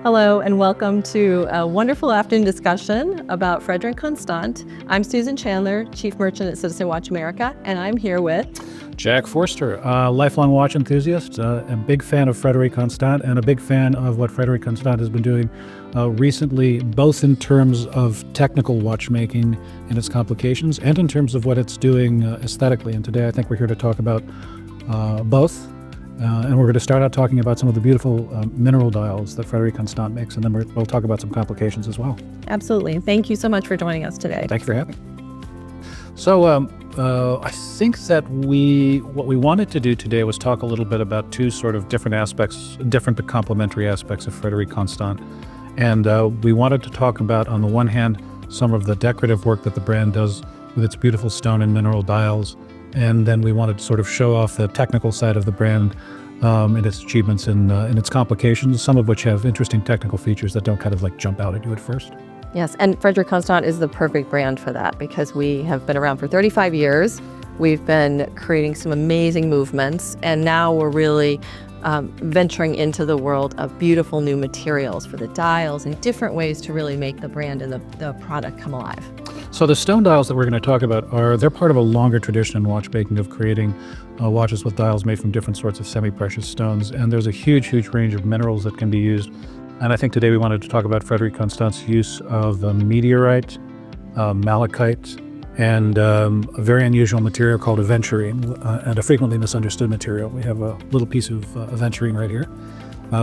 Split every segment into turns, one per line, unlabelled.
Hello and welcome to a wonderful afternoon discussion about Frederic Constant. I'm Susan Chandler, Chief Merchant at Citizen Watch America, and I'm here with
Jack Forster, a lifelong watch enthusiast, a big fan of Frederic Constant, and a big fan of what Frederic Constant has been doing recently, both in terms of technical watchmaking and its complications, and in terms of what it's doing aesthetically. And today I think we're here to talk about both. And we're going to start out talking about some of the beautiful mineral dials that Frederic Constant makes, and then we'll talk about some complications as well.
Absolutely. Thank you so much for joining us today.
Thank you for having me. So I think that what we wanted to do today was talk a little bit about two sort of different but complementary aspects of Frederic Constant. And we wanted to talk about, on the one hand, some of the decorative work that the brand does with its beautiful stone and mineral dials. And then we wanted to sort of show off the technical side of the brand and its achievements in its complications, some of which have interesting technical features that don't kind of like jump out at you at first.
Yes, and Frederic Constant is the perfect brand for that because we have been around for 35 years. We've been creating some amazing movements, and now we're really venturing into the world of beautiful new materials for the dials and different ways to really make the brand and the product come alive.
So the stone dials that we're going to talk about they're part of a longer tradition in watchmaking of creating watches with dials made from different sorts of semi-precious stones. And there's a huge range of minerals that can be used. And I think today we wanted to talk about Frederic Constant's use of Meteorite, Malachite, and a very unusual material called Aventurine, and a frequently misunderstood material. We have a little piece of Aventurine right here.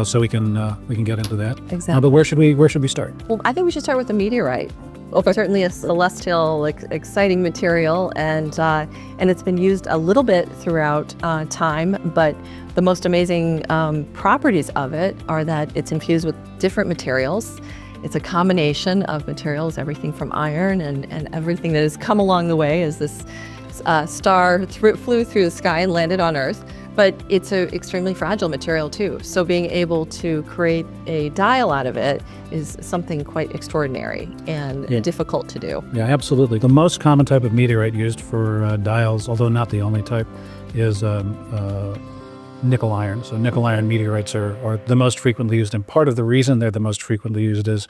So we can get into that.
Exactly.
But where should we start?
Well, I think we should start with the Meteorite. Well, certainly a celestial, exciting material, and it's been used a little bit throughout time. But the most amazing properties of it are that it's infused with different materials. It's a combination of materials, everything from iron and everything that has come along the way as this star flew through the sky and landed on Earth. But it's an extremely fragile material too. So being able to create a dial out of it is something quite extraordinary and difficult to do.
Yeah, absolutely. The most common type of meteorite used for dials, although not the only type, is nickel iron. So nickel iron meteorites are the most frequently used, and part of the reason they're the most frequently used is,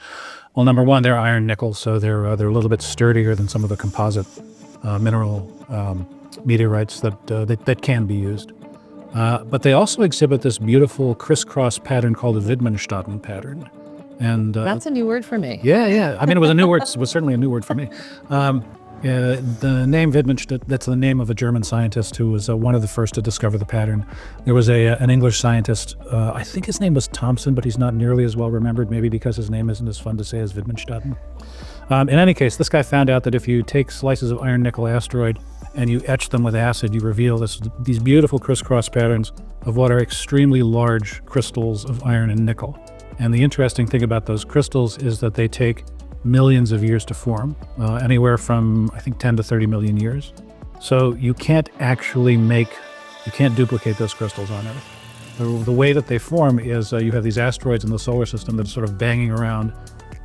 well, number one, they're iron nickel, so they're a little bit sturdier than some of the composite mineral meteorites that can be used. But they also exhibit this beautiful crisscross pattern called a Widmanstätten pattern. And
that's a new word for me.
Yeah. I mean, it was a new word. It was certainly a new word for me. The name Widmanstätten, that's the name of a German scientist who was one of the first to discover the pattern. There was an English scientist, I think his name was Thomson, but he's not nearly as well remembered, maybe because his name isn't as fun to say as Widmanstätten. In any case, this guy found out that if you take slices of iron-nickel asteroid and you etch them with acid, you reveal these beautiful crisscross patterns of what are extremely large crystals of iron and nickel. And the interesting thing about those crystals is that they take millions of years to form, anywhere from, I think, 10 to 30 million years. So you can't duplicate those crystals on Earth. The way that they form is you have these asteroids in the solar system that are sort of banging around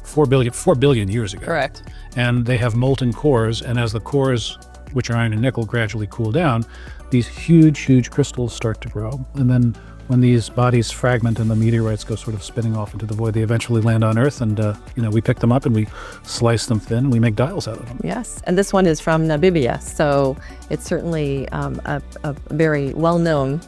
4 billion years ago.
Correct.
And they have molten cores, and as the cores, which are iron and nickel, gradually cool down, these huge crystals start to grow. And then when these bodies fragment and the meteorites go sort of spinning off into the void, they eventually land on Earth, and we pick them up and we slice them thin and we make dials out of them.
Yes, and this one is from Namibia, so it's certainly a very well-known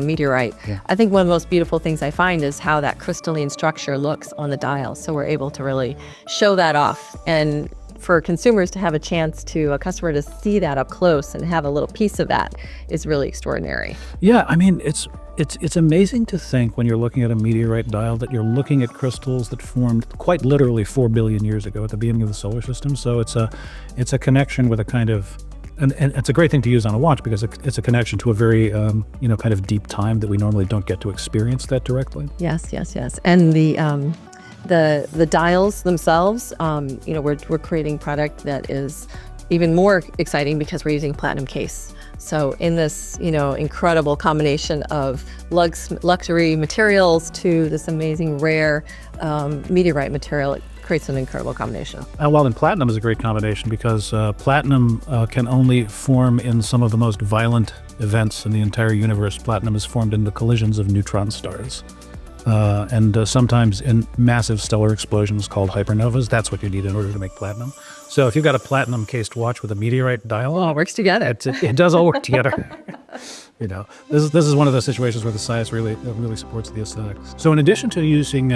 meteorite.
Yeah.
I think one of the most beautiful things I find is how that crystalline structure looks on the dial, so we're able to really show that off. And for consumers to have a customer to see that up close and have a little piece of that is really extraordinary.
Yeah, I mean, it's amazing to think when you're looking at a meteorite dial that you're looking at crystals that formed quite literally 4 billion years ago at the beginning of the solar system. So it's a connection with a kind of, and it's a great thing to use on a watch because it's a connection to a very kind of deep time that we normally don't get to experience that directly.
Yes. And the dials themselves, we're creating product that is even more exciting because we're using platinum case. So in this, incredible combination of luxury materials to this amazing rare meteorite material, it creates an incredible combination.
And platinum is a great combination because platinum can only form in some of the most violent events in the entire universe. Platinum is formed in the collisions of neutron stars. and sometimes in massive stellar explosions called hypernovas. That's what you need in order to make platinum. So if you've got a platinum cased watch with a meteorite dial,
All works together.
it does all work together. This is one of those situations where the science really supports the aesthetics. So in addition to using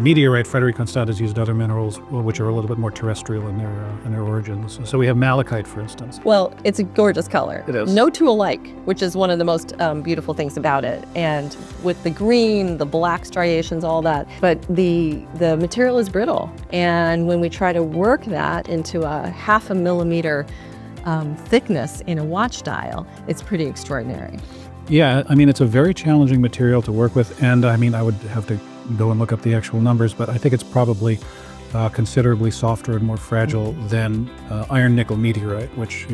meteorite, Frederic Constant has used other minerals which are a little bit more terrestrial in their origins. So we have malachite, for instance.
Well, it's a gorgeous color.
It is.
No two alike, which is one of the most beautiful things about it. And with the green, the black striations, all that. But the material is brittle. And when we try to work that into a 0.5 millimeter thickness in a watch dial, it's pretty extraordinary.
Yeah, I mean, it's a very challenging material to work with. And I mean, I would have to go and look up the actual numbers, but I think it's probably considerably softer and more fragile than iron nickel meteorite, which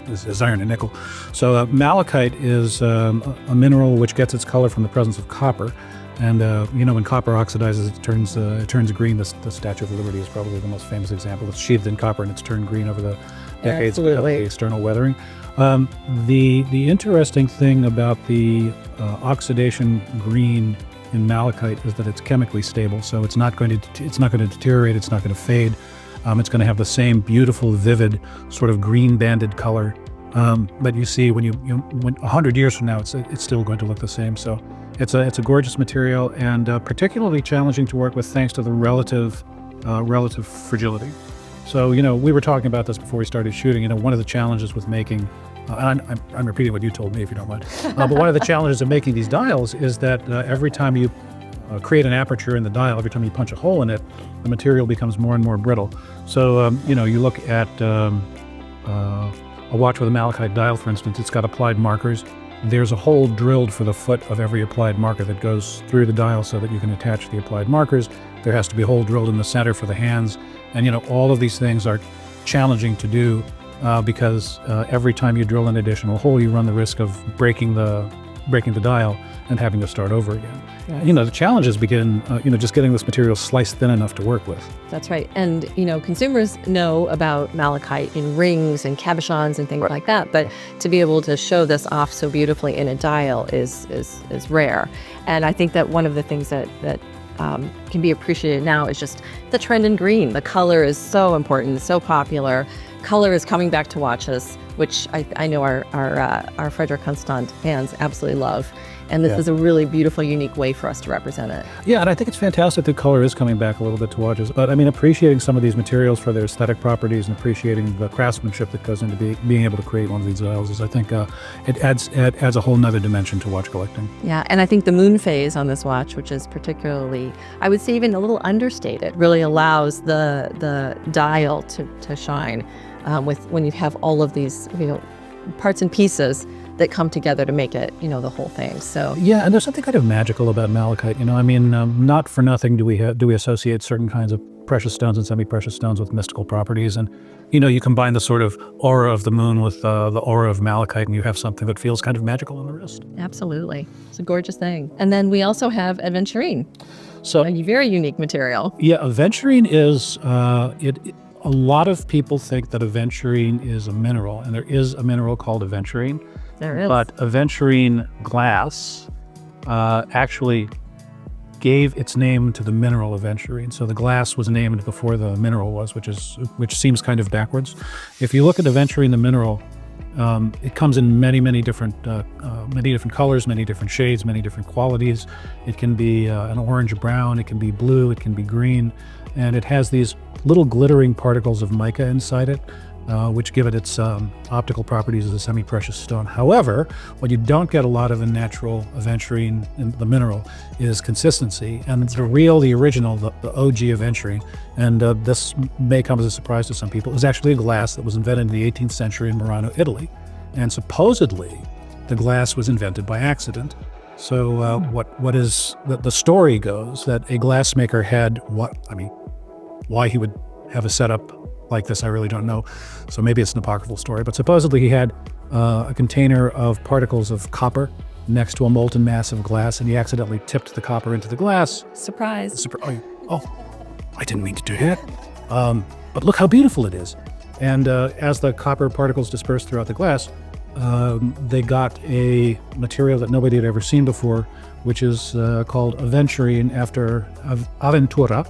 is iron and nickel. So malachite is a mineral which gets its color from the presence of copper, and when copper oxidizes, it turns green. The Statue of Liberty is probably the most famous example. It's sheathed in copper and it's turned green over the decades of the external weathering. The interesting thing about the oxidation green in malachite is that it's chemically stable, so it's not going to deteriorate, it's not going to fade. It's going to have the same beautiful, vivid, sort of green banded color. But you see, when 100 years from now, it's still going to look the same. So it's a gorgeous material, and particularly challenging to work with thanks to the relative fragility. So we were talking about this before we started shooting. One of the challenges with making I'm repeating what you told me, if you don't mind. But one of the challenges of making these dials is that every time you create an aperture in the dial, every time you punch a hole in it, the material becomes more and more brittle. So, you look at a watch with a malachite dial, for instance, it's got applied markers. There's a hole drilled for the foot of every applied marker that goes through the dial so that you can attach the applied markers. There has to be a hole drilled in the center for the hands. And, all of these things are challenging to do. Because every time you drill an additional hole, you run the risk of breaking the dial and having to start over again. Yeah. The challenges begin, just getting this material sliced thin enough to work with.
That's right. And, consumers know about malachite in rings and cabochons and things like that, but to be able to show this off so beautifully in a dial is rare. And I think that one of the things that can be appreciated now is just the trend in green. The color is so important, so popular. Color is coming back to watches, which I know our Frederic Constant fans absolutely love. And this is a really beautiful, unique way for us to represent it.
Yeah, and I think it's fantastic that color is coming back a little bit to watches. But I mean, appreciating some of these materials for their aesthetic properties and appreciating the craftsmanship that goes into being able to create one of these dials is, I think, it adds a whole nother dimension to watch collecting.
Yeah, and I think the Moonphase on this watch, which is particularly, I would say, even a little understated, really allows the dial to shine when you have all of these parts and pieces that come together to make it, the whole thing. So
yeah, and there's something kind of magical about malachite. I mean, not for nothing do we associate certain kinds of precious stones and semi-precious stones with mystical properties. And you combine the sort of aura of the moon with the aura of malachite, and you have something that feels kind of magical on the wrist.
Absolutely, it's a gorgeous thing. And then we also have Aventurine, so a very unique material.
Yeah, Aventurine is a lot of people think that Aventurine is a mineral, and there is a mineral called Aventurine.
There is.
But Aventurine glass actually gave its name to the mineral Aventurine. So the glass was named before the mineral was, which seems kind of backwards. If you look at Aventurine, the mineral, it comes in many different colors, many different shades, many different qualities. It can be an orange brown, it can be blue, it can be green, and it has these little glittering particles of mica inside it, which give it its optical properties as a semi-precious stone. However, what you don't get a lot of in natural Aventurine, in the mineral, is consistency. And the original, the OG Aventurine, and this may come as a surprise to some people, is actually a glass that was invented in the 18th century in Murano, Italy. And supposedly, the glass was invented by accident. So the story goes that a glassmaker had why he would have a setup like this, I really don't know. So maybe it's an apocryphal story, but supposedly he had a container of particles of copper next to a molten mass of glass, and he accidentally tipped the copper into the glass.
Surprise.
I didn't mean to do that. But look how beautiful it is. And as the copper particles dispersed throughout the glass, they got a material that nobody had ever seen before, which is called Aventurine after Aventura,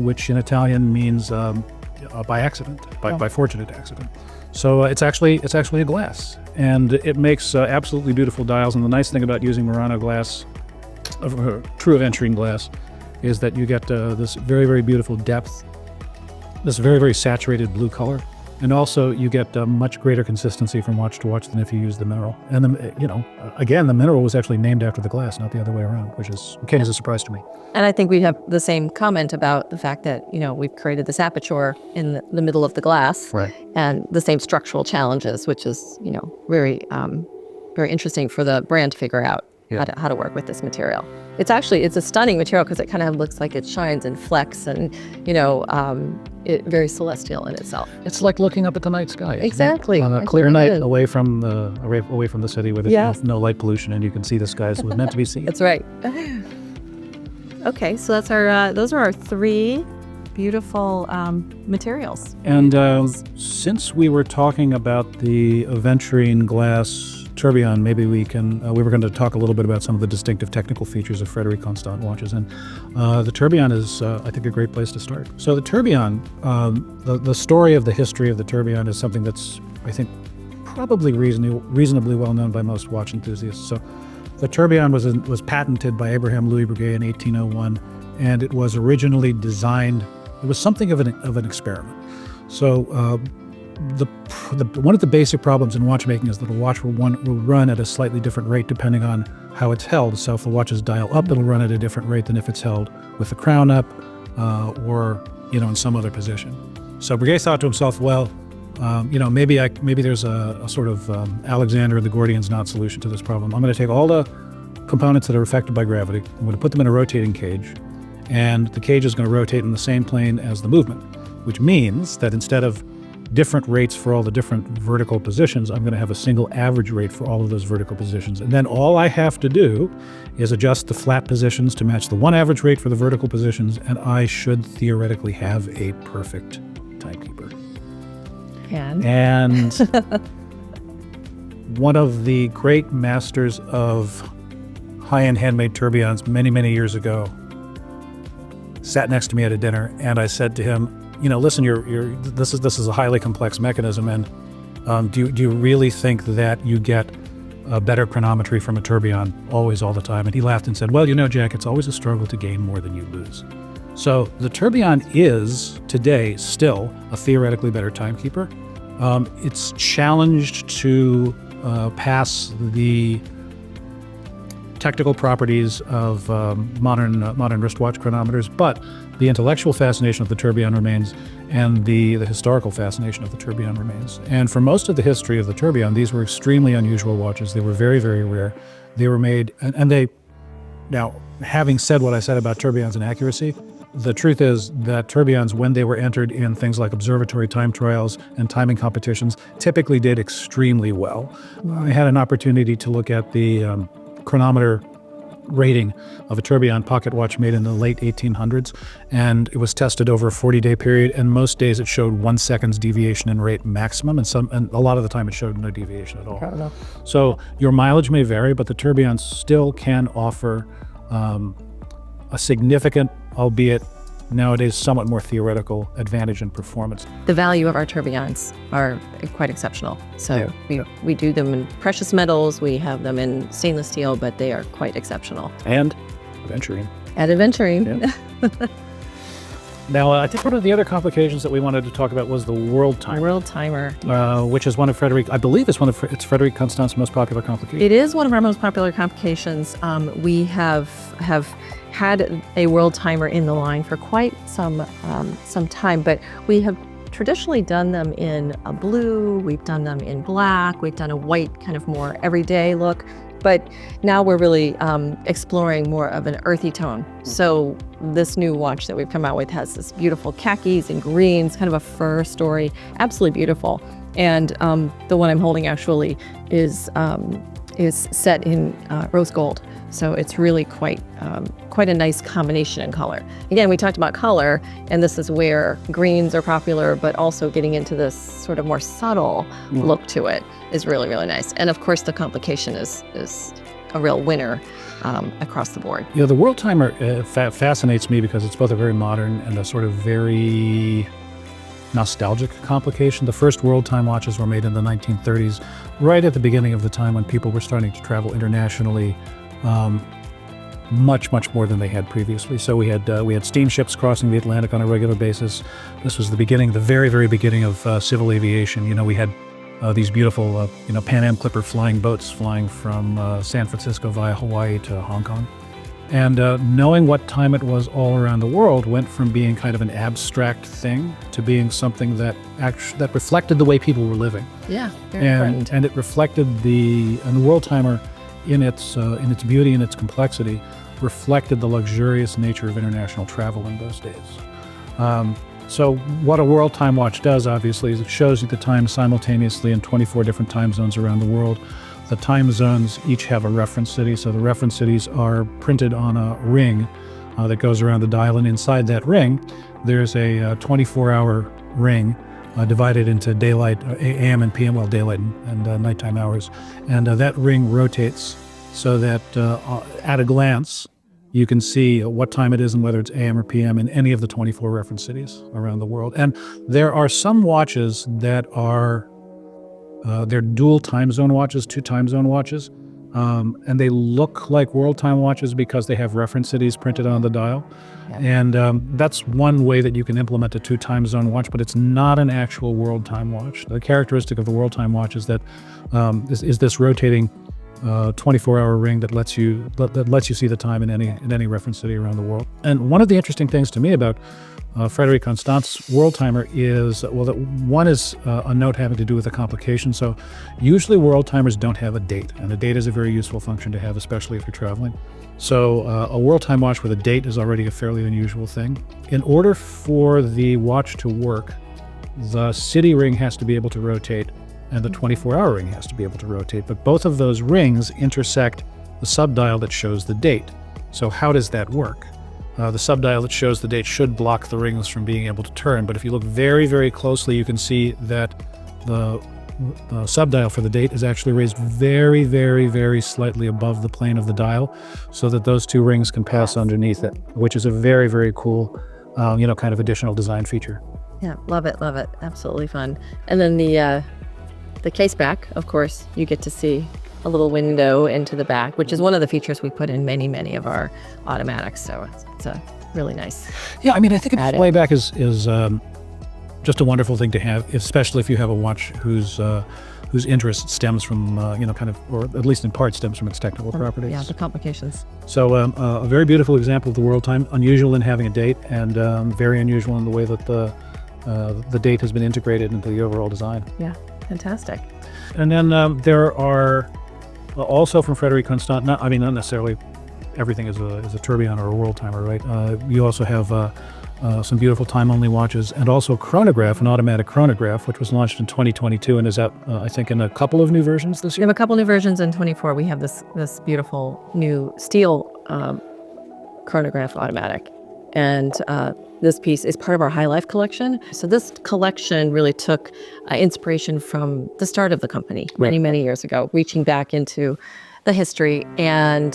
which in Italian means by accident, by fortunate accident. So it's actually a glass, and it makes absolutely beautiful dials. And the nice thing about using Murano glass, true Aventurine glass, is that you get this very, very beautiful depth, this very, very saturated blue color, and also you get much greater consistency from watch to watch than if you use the mineral. And again, the mineral was actually named after the glass, not the other way around, which came as a surprise to me.
And I think we have the same comment about the fact that, we've created this aperture in the middle of the glass,
right,
and the same structural challenges, which is, very, very interesting for the brand to figure out how to work with this material. It's a stunning material because it kind of looks like it shines and flecks, and, very celestial in itself.
It's like looking up at the night sky.
Exactly.
On a clear night away from the city where there's no light pollution, and you can see the sky as it was meant to be seen.
That's right. Okay, so that's those are our 3 beautiful materials.
And since we were talking about the Aventurine glass Tourbillon, maybe we were going to talk a little bit about some of the distinctive technical features of Frederic Constant watches, and the Tourbillon is, I think, a great place to start. So the Tourbillon, the story of the history of the Tourbillon is something that's, I think, probably reasonably well known by most watch enthusiasts. So the Tourbillon was patented by Abraham Louis Breguet in 1801, and it was originally designed. It was something of an experiment. So one of the basic problems in watchmaking is that a watch will run at a slightly different rate depending on how it's held. So if the watch is dial up, it'll run at a different rate than if it's held with the crown up or in some other position. So Breguet thought to himself, well, maybe there's a sort of Alexander the Gordian's knot solution to this problem. I'm going to take all the components that are affected by gravity, I'm going to put them in a rotating cage, and the cage is going to rotate in the same plane as the movement, which means that instead of different rates for all the different vertical positions, I'm going to have a single average rate for all of those vertical positions. And then all I have to do is adjust the flat positions to match the one average rate for the vertical positions, and I should theoretically have a perfect timekeeper. And one of the great masters of high-end handmade tourbillons many, many years ago sat next to me at a dinner, and I said to him, listen, this is a highly complex mechanism, and do you really think that you get a better chronometry from a tourbillon always, all the time? And he laughed and said, well, Jack, it's always a struggle to gain more than you lose. So the tourbillon is today still a theoretically better timekeeper. It's challenged to pass the technical properties of modern wristwatch chronometers, but the intellectual fascination of the tourbillon remains, and the historical fascination of the tourbillon remains. And for most of the history of the tourbillon, these were extremely unusual watches. They were very, very rare. They were made, and they, now, having said what I said about tourbillons and accuracy, the truth is that tourbillons, when they were entered in things like observatory time trials and timing competitions, typically did extremely well. I had an opportunity to look at the chronometer rating of a tourbillon pocket watch made in the late 1800s, and it was tested over a 40-day period, and most days it showed 1 second's deviation in rate maximum, and a lot of the time it showed no deviation at all. So your mileage may vary, but the tourbillon still can offer a significant, albeit nowadays somewhat more theoretical, advantage in performance.
The value of our tourbillons are quite exceptional. So we do them in precious metals, we have them in stainless steel, but they are quite exceptional.
And Aventurine.
At Aventurine.
Yeah. Now, I think one of the other complications that we wanted to talk about was the Worldtimer.
Worldtimer.
Which is one of Frederic, I believe it's Frederic Constant's most popular complications.
It is one of our most popular complications. We have had a Worldtimer in the line for quite some time, but we have traditionally done them in a blue, we've done them in black, we've done a white, kind of more everyday look, but now we're really exploring more of an earthy tone. So this new watch that we've come out with has this beautiful khakis and greens, kind of a fur story, absolutely beautiful. And the one I'm holding actually is set in rose gold. So it's really quite a nice combination in color. Again, we talked about color, and this is where greens are popular, but also getting into this sort of more subtle look to it is really, really nice. And of course, the complication is a real winner across the board.
The Worldtimer fascinates me because it's both a very modern and a sort of very nostalgic complication. The first Worldtime watches were made in the 1930s, right at the beginning of the time when people were starting to travel internationally, much more than they had previously. So we had steamships crossing the Atlantic on a regular basis. This was the beginning, the very beginning of civil aviation. We had these beautiful, Pan Am Clipper flying boats flying from San Francisco via Hawaii to Hong Kong. And knowing what time it was all around the world went from being kind of an abstract thing to being something that reflected the way people were living.
Yeah, very important.
And it reflected the Worldtimer in its beauty and its complexity reflected the luxurious nature of international travel in those days. So what a Worldtime watch does, obviously, is it shows you the time simultaneously in 24 different time zones around the world. The time zones each have a reference city, so the reference cities are printed on a ring that goes around the dial, and inside that ring, there's a 24-hour ring divided into daylight, AM and PM, well, daylight and nighttime hours. And that ring rotates so that at a glance, you can see what time it is and whether it's AM or PM in any of the 24 reference cities around the world. And there are some watches that are they're dual time zone watches, 2 time zone watches, and they look like Worldtime watches because they have reference cities printed on the dial. Yeah. And that's one way that you can implement a 2 time zone watch, but it's not an actual Worldtime watch. The characteristic of the Worldtime watch is that is this rotating 24-hour ring that lets you see the time in any reference city around the world. And one of the interesting things to me about Frederic Constant's Worldtimer is, well, that one is a note having to do with the complication. So usually Worldtimers don't have a date, and a date is a very useful function to have, especially if you're traveling. So a Worldtime watch with a date is already a fairly unusual thing. In order for the watch to work, the city ring has to be able to rotate and the 24-hour ring has to be able to rotate. But both of those rings intersect the subdial that shows the date. So how does that work? The subdial that shows the date should block the rings from being able to turn. But if you look very closely, you can see that the subdial for the date is actually raised very slightly above the plane of the dial so that those 2 rings can pass underneath it, which is a very cool, kind of additional design feature.
Yeah, love it. Absolutely fun. And then the case back, of course, you get to see a little window into the back, which is one of the features we put in many of our automatics. So it's a really nice.
Yeah, I mean, I think a display back is just a wonderful thing to have, especially if you have a watch whose interest stems from, kind of, or at least in part stems from its technical properties.
Yeah, the complications.
So a very beautiful example of the Worldtime, unusual in having a date and very unusual in the way that the date has been integrated into the overall design.
Yeah. Fantastic.
And then there are also from Frederic Constant, not necessarily everything is a Tourbillon or a Worldtimer, right? You also have some beautiful time-only watches and also Chronograph, an automatic chronograph, which was launched in 2022 and is out, I think, in a couple of new versions this year.
We have a couple new versions in 24. We have this beautiful new steel chronograph automatic. And this piece is part of our Highlife collection. So this collection really took inspiration from the start of the company many years ago, reaching back into the history. And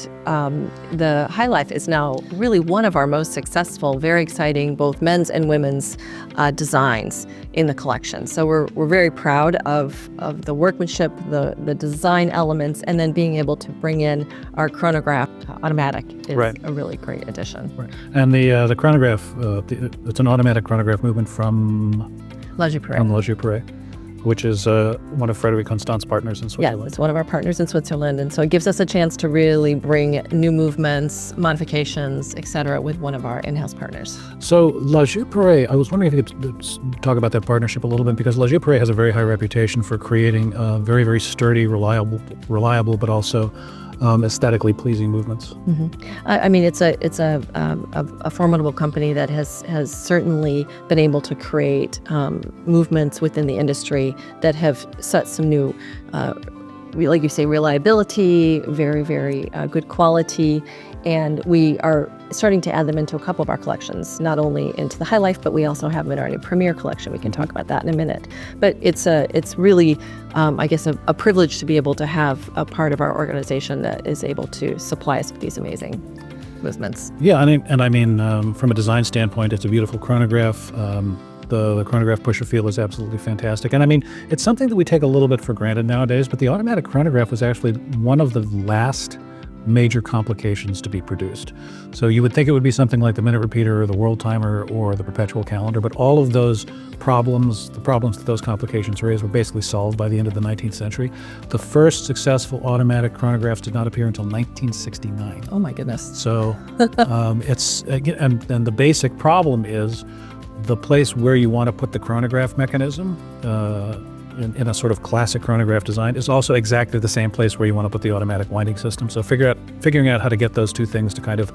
the Highlife is now really one of our most successful, very exciting, both men's and women's designs in the collection. So we're very proud of the workmanship, the design elements, and then being able to bring in our chronograph automatic is a really great addition.
Right. And the chronograph, it's an automatic chronograph movement from
La Joux-Perret.
From La Joux-Perret, which is one of Frederic Constant's partners in Switzerland.
Yeah, it's one of our partners in Switzerland. And so it gives us a chance to really bring new movements, modifications, et cetera, with one of our in-house partners.
So La Joux-Perret, I was wondering if you could talk about that partnership a little bit, because La Joux-Perret has a very high reputation for creating very sturdy, reliable, but also aesthetically pleasing movements.
Mm-hmm. I mean, it's a formidable company that has certainly been able to create movements within the industry that have set some new like you say, reliability, very, very good quality. And we are starting to add them into a couple of our collections, not only into the Highlife, but we also have them in our new Premier collection. We can talk about that in a minute. But it's really, I guess, a privilege to be able to have a part of our organization that is able to supply us with these amazing movements.
Yeah, I mean, from a design standpoint, it's a beautiful chronograph. The chronograph pusher feel is absolutely fantastic. And I mean, it's something that we take a little bit for granted nowadays, but the automatic chronograph was actually one of the last major complications to be produced. So you would think it would be something like the minute repeater or the Worldtimer or the perpetual calendar, but all of those problems, the problems that those complications raised, were basically solved by the end of the 19th century. The first successful automatic chronographs did not appear until 1969.
Oh my goodness.
So it's, and the basic problem is the place where you want to put the chronograph mechanism in a sort of classic chronograph design is also exactly the same place where you want to put the automatic winding system. So figuring out how to get those two things to kind of,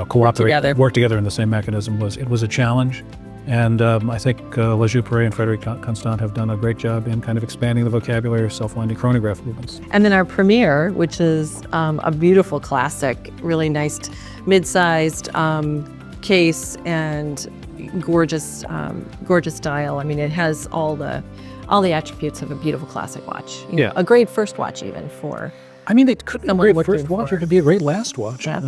cooperate, work together in the same mechanism was a challenge. And I think La Joux-Perret and Frédéric Constant have done a great job in kind of expanding the vocabulary of self-winding chronograph movements.
And then our Premier, which is a beautiful classic, really nice mid-sized case and gorgeous dial. I mean, it has all the attributes of a beautiful classic watch. A great first watch even for.
I mean, it could be a great first watch. It could be a great last watch. I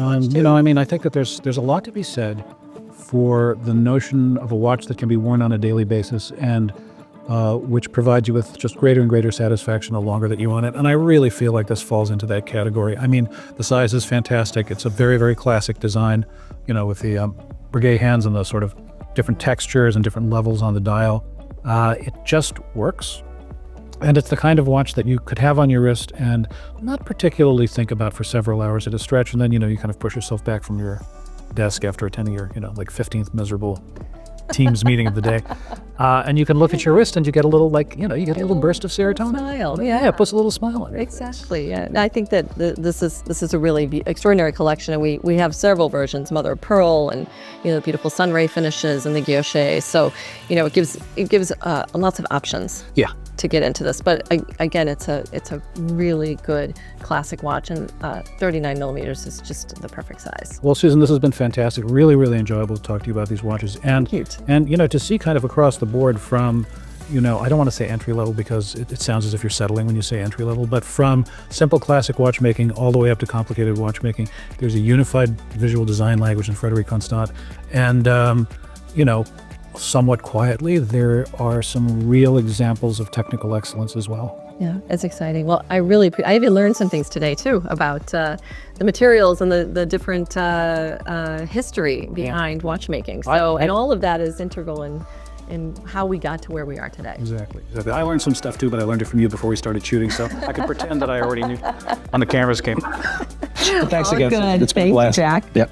mean, I think that there's a lot to be said for the notion of a watch that can be worn on a daily basis and which provides you with just greater and greater satisfaction the longer that you own it. And I really feel like this falls into that category. I mean, the size is fantastic. It's a very, very classic design, with the Breguet hands and the sort of different textures and different levels on the dial. It just works. And it's the kind of watch that you could have on your wrist and not particularly think about for several hours at a stretch. And then, you kind of push yourself back from your desk after attending your, 15th miserable Teams meeting of the day. And you can look at your wrist and you get a little, you get a little burst of serotonin.
Smile.
Yeah, it puts a little smile on it.
Exactly. Yeah. And I think that this is a really extraordinary collection. And we have several versions, mother of pearl and, the beautiful sunray finishes and the guilloche. So, it gives lots of options.
Yeah.
To get into this, but again, it's a really good classic watch, and 39 millimeters is just the perfect size.
Well, Susan, this has been fantastic. Really, really enjoyable to talk to you about these watches, and to see kind of across the board from, I don't want to say entry level because it sounds as if you're settling when you say entry level, but from simple classic watchmaking all the way up to complicated watchmaking. There's a unified visual design language in Frédéric Constant, and somewhat quietly, there are some real examples of technical excellence as well.
Yeah, it's exciting. Well, I even learned some things today too about the materials and the different history behind watchmaking. So, and all of that is integral in how we got to where we are today.
Exactly. I learned some stuff too, but I learned it from you before we started shooting, so I could pretend that I already knew on the cameras came. Thanks again.
Good.
It's been a
Thanks,
blast.
Jack.
Yep.